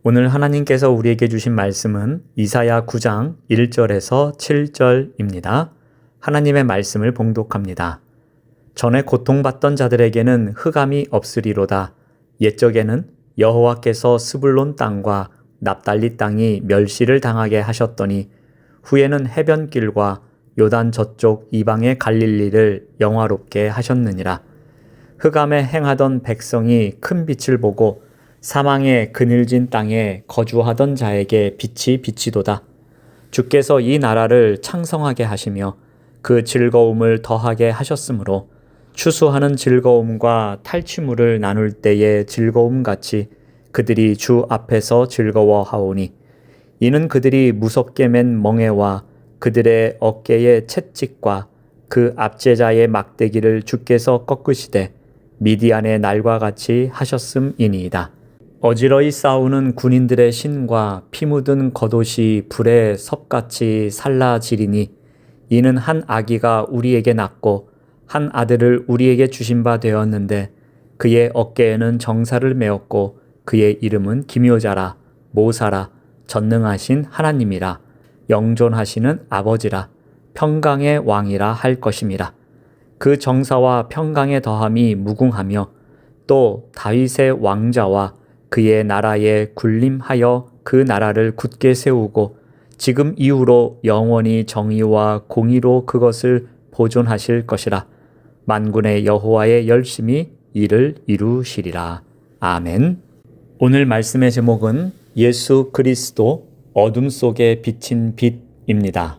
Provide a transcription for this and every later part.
오늘 하나님께서 우리에게 주신 말씀은 이사야 9장 1절에서 7절입니다. 하나님의 말씀을 봉독합니다. 전에 고통받던 자들에게는 흑암이 없으리로다. 옛적에는 여호와께서 스불론 땅과 납달리 땅이 멸시를 당하게 하셨더니 후에는 해변길과 요단 저쪽 이방의 갈릴리를 영화롭게 하셨느니라. 흑암에 행하던 백성이 큰 빛을 보고 사망의 그늘진 땅에 거주하던 자에게 빛이 비치도다. 주께서 이 나라를 창성하게 하시며 그 즐거움을 더하게 하셨으므로 추수하는 즐거움과 탈취물을 나눌 때의 즐거움같이 그들이 주 앞에서 즐거워하오니 이는 그들이 무섭게 맨 멍에와 그들의 어깨의 채찍과 그 압제자의 막대기를 주께서 꺾으시되 미디안의 날과 같이 하셨음이니이다. 어지러이 싸우는 군인들의 신과 피 묻은 겉옷이 불에 섭같이 살라지리니 이는 한 아기가 우리에게 낳고 한 아들을 우리에게 주신 바 되었는데 그의 어깨에는 정사를 메었고 그의 이름은 기묘자라 모사라 전능하신 하나님이라 영존하시는 아버지라 평강의 왕이라 할 것임이라. 그 정사와 평강의 더함이 무궁하며 또 다윗의 왕자와 그의 나라에 군림하여 그 나라를 굳게 세우고 지금 이후로 영원히 정의와 공의로 그것을 보존하실 것이라. 만군의 여호와의 열심히 이를 이루시리라. 아멘. 오늘 말씀의 제목은 예수 그리스도 어둠 속에 비친 빛입니다.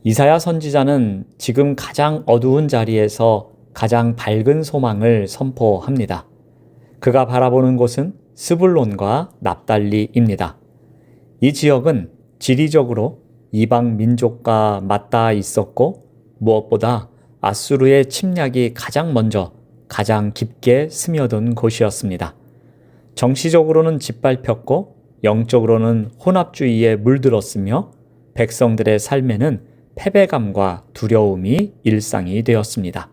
이사야 선지자는 지금 가장 어두운 자리에서 가장 밝은 소망을 선포합니다. 그가 바라보는 곳은 스불론과 납달리입니다. 이 지역은 지리적으로 이방 민족과 맞닿아 있었고 무엇보다 아수르의 침략이 가장 먼저 가장 깊게 스며든 곳이었습니다. 정치적으로는 짓밟혔고 영적으로는 혼합주의에 물들었으며 백성들의 삶에는 패배감과 두려움이 일상이 되었습니다.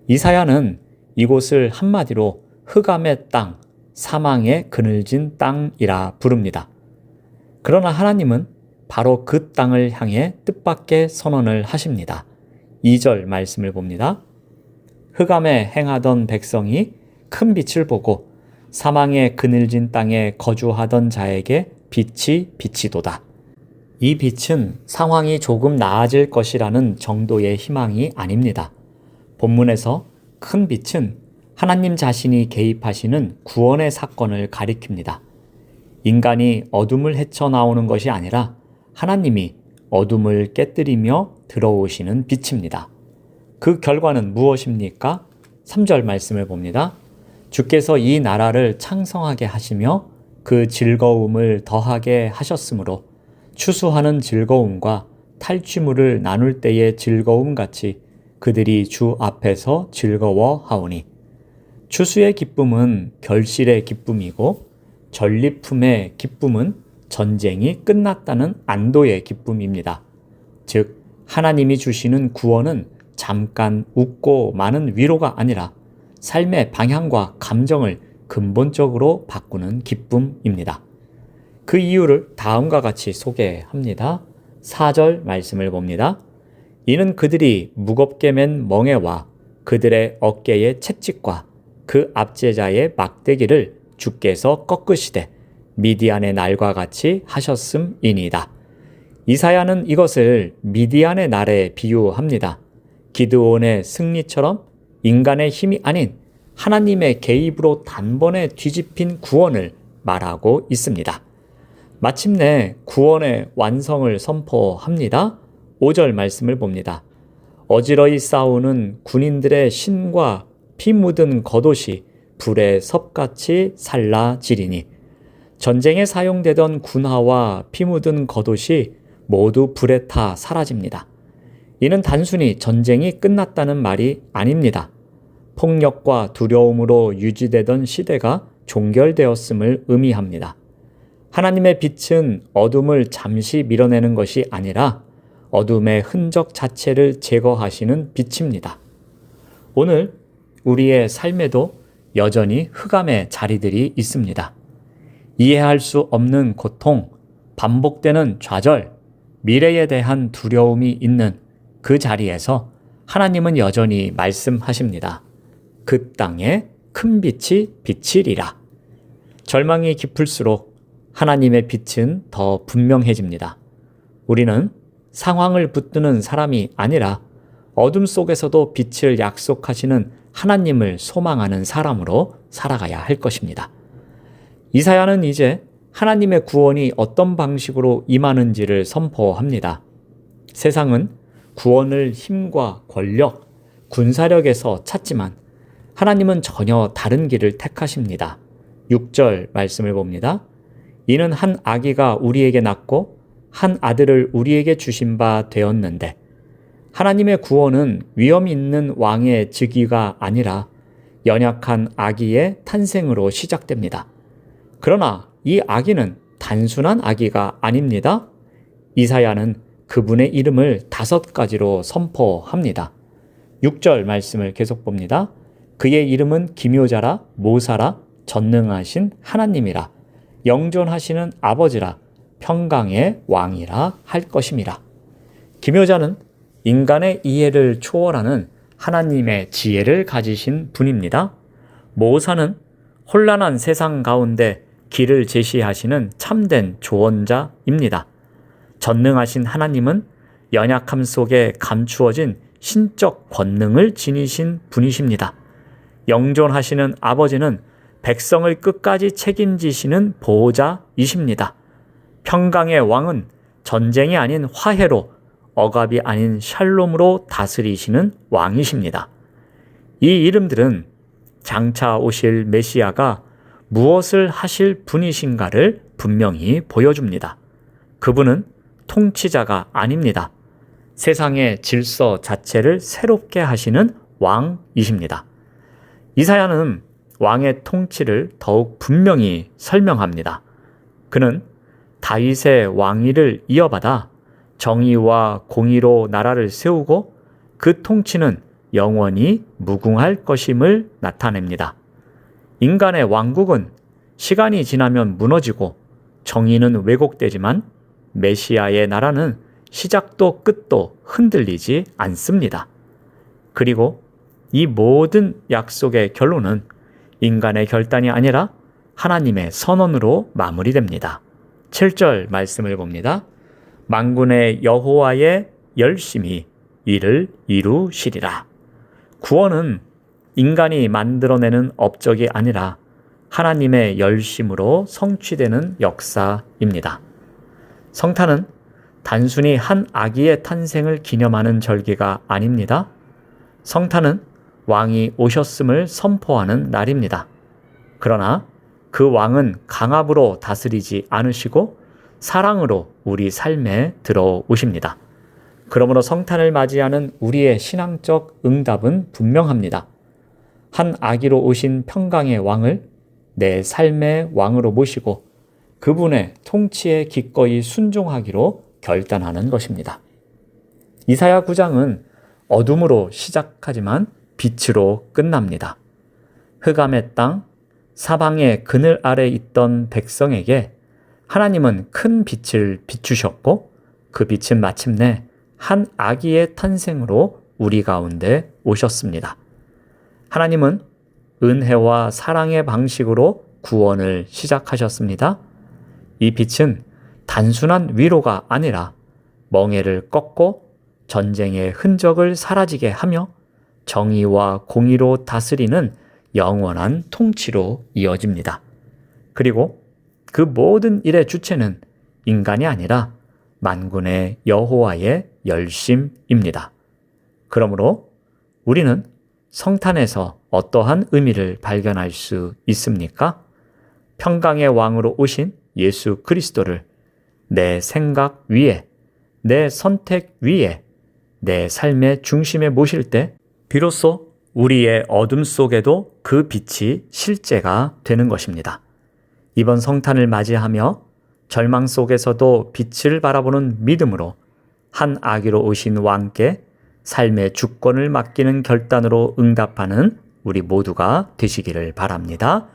이사야는 이곳을 한마디로 흑암의 땅, 사망의 그늘진 땅이라 부릅니다. 그러나 하나님은 바로 그 땅을 향해 뜻밖의 선언을 하십니다. 2절 말씀을 봅니다. 흑암에 행하던 백성이 큰 빛을 보고 사망의 그늘진 땅에 거주하던 자에게 빛이 비치도다. 이 빛은 상황이 조금 나아질 것이라는 정도의 희망이 아닙니다. 본문에서 큰 빛은 하나님 자신이 개입하시는 구원의 사건을 가리킵니다. 인간이 어둠을 헤쳐나오는 것이 아니라 하나님이 어둠을 깨뜨리며 들어오시는 빛입니다. 그 결과는 무엇입니까? 3절 말씀을 봅니다. 주께서 이 나라를 창성하게 하시며 그 즐거움을 더하게 하셨으므로 추수하는 즐거움과 탈취물을 나눌 때의 즐거움같이 그들이 주 앞에서 즐거워하오니 추수의 기쁨은 결실의 기쁨이고 전리품의 기쁨은 전쟁이 끝났다는 안도의 기쁨입니다. 즉 하나님이 주시는 구원은 잠깐 웃고 마는 위로가 아니라 삶의 방향과 감정을 근본적으로 바꾸는 기쁨입니다. 그 이유를 다음과 같이 소개합니다. 4절 말씀을 봅니다. 이는 그들이 무겁게 맨 멍에와 그들의 어깨의 채찍과 그 압제자의 막대기를 주께서 꺾으시되 미디안의 날과 같이 하셨음이니이다. 이사야는 이것을 미디안의 날에 비유합니다. 기드온의 승리처럼 인간의 힘이 아닌 하나님의 개입으로 단번에 뒤집힌 구원을 말하고 있습니다. 마침내 구원의 완성을 선포합니다. 5절 말씀을 봅니다. 어지러이 싸우는 군인들의 신과 피 묻은 겉옷이 불에 섭같이 살라지리니 전쟁에 사용되던 군화와 피 묻은 겉옷이 모두 불에 타 사라집니다. 이는 단순히 전쟁이 끝났다는 말이 아닙니다. 폭력과 두려움으로 유지되던 시대가 종결되었음을 의미합니다. 하나님의 빛은 어둠을 잠시 밀어내는 것이 아니라 어둠의 흔적 자체를 제거하시는 빛입니다. 오늘 우리의 삶에도 여전히 흑암의 자리들이 있습니다. 이해할 수 없는 고통, 반복되는 좌절, 미래에 대한 두려움이 있는 그 자리에서 하나님은 여전히 말씀하십니다. 그 땅에 큰 빛이 비치리라. 절망이 깊을수록 하나님의 빛은 더 분명해집니다. 우리는 상황을 붙드는 사람이 아니라 어둠 속에서도 빛을 약속하시는 하나님을 소망하는 사람으로 살아가야 할 것입니다. 이사야는 이제 하나님의 구원이 어떤 방식으로 임하는지를 선포합니다. 세상은 구원을 힘과 권력, 군사력에서 찾지만 하나님은 전혀 다른 길을 택하십니다. 6절 말씀을 봅니다. 이는 한 아기가 우리에게 낳고 한 아들을 우리에게 주신 바 되었는데 하나님의 구원은 위험 있는 왕의 즉위가 아니라 연약한 아기의 탄생으로 시작됩니다. 그러나 이 아기는 단순한 아기가 아닙니다. 이사야는 그분의 이름을 5가지로 선포합니다. 6절 말씀을 계속 봅니다. 그의 이름은 기묘자라, 모사라, 전능하신 하나님이라, 영존하시는 아버지라, 평강의 왕이라 할 것임이라. 기묘자는 인간의 이해를 초월하는 하나님의 지혜를 가지신 분입니다. 모사는 혼란한 세상 가운데 길을 제시하시는 참된 조언자입니다. 전능하신 하나님은 연약함 속에 감추어진 신적 권능을 지니신 분이십니다. 영존하시는 아버지는 백성을 끝까지 책임지시는 보호자이십니다. 평강의 왕은 전쟁이 아닌 화해로, 억압이 아닌 샬롬으로 다스리시는 왕이십니다. 이 이름들은 장차 오실 메시아가 무엇을 하실 분이신가를 분명히 보여줍니다. 그분은 통치자가 아닙니다. 세상의 질서 자체를 새롭게 하시는 왕이십니다. 이사야는 왕의 통치를 더욱 분명히 설명합니다. 그는 다윗의 왕위를 이어받아 정의와 공의로 나라를 세우고 그 통치는 영원히 무궁할 것임을 나타냅니다. 인간의 왕국은 시간이 지나면 무너지고 정의는 왜곡되지만 메시아의 나라는 시작도 끝도 흔들리지 않습니다. 그리고 이 모든 약속의 결론은 인간의 결단이 아니라 하나님의 선언으로 마무리됩니다. 7절 말씀을 봅니다. 만군의 여호와의 열심히 이를 이루시리라. 구원은 인간이 만들어내는 업적이 아니라 하나님의 열심으로 성취되는 역사입니다. 성탄은 단순히 한 아기의 탄생을 기념하는 절기가 아닙니다. 성탄은 왕이 오셨음을 선포하는 날입니다. 그러나 그 왕은 강압으로 다스리지 않으시고 사랑으로 우리 삶에 들어오십니다. 그러므로 성탄을 맞이하는 우리의 신앙적 응답은 분명합니다. 한 아기로 오신 평강의 왕을 내 삶의 왕으로 모시고 그분의 통치에 기꺼이 순종하기로 결단하는 것입니다. 이사야 9장은 어둠으로 시작하지만 빛으로 끝납니다. 흑암의 땅, 사방의 그늘 아래 있던 백성에게 하나님은 큰 빛을 비추셨고 그 빛은 마침내 한 아기의 탄생으로 우리 가운데 오셨습니다. 하나님은 은혜와 사랑의 방식으로 구원을 시작하셨습니다. 이 빛은 단순한 위로가 아니라 멍에를 꺾고 전쟁의 흔적을 사라지게 하며 정의와 공의로 다스리는 영원한 통치로 이어집니다. 그리고 그 모든 일의 주체는 인간이 아니라 만군의 여호와의 열심입니다. 그러므로 우리는 성탄에서 어떠한 의미를 발견할 수 있습니까? 평강의 왕으로 오신 예수 그리스도를 내 생각 위에, 내 선택 위에, 내 삶의 중심에 모실 때 비로소 우리의 어둠 속에도 그 빛이 실제가 되는 것입니다. 이번 성탄을 맞이하며 절망 속에서도 빛을 바라보는 믿음으로 한 아기로 오신 왕께 삶의 주권을 맡기는 결단으로 응답하는 우리 모두가 되시기를 바랍니다.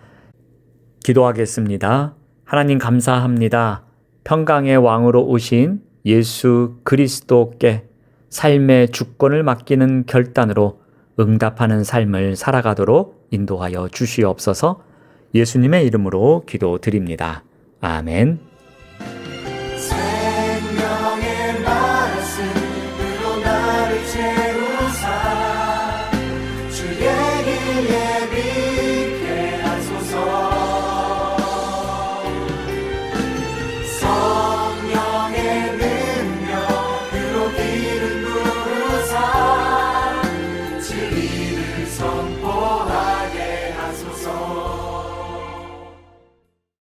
기도하겠습니다. 하나님 감사합니다. 평강의 왕으로 오신 예수 그리스도께 삶의 주권을 맡기는 결단으로 응답하는 삶을 살아가도록 인도하여 주시옵소서. 예수님의 이름으로 기도드립니다. 아멘.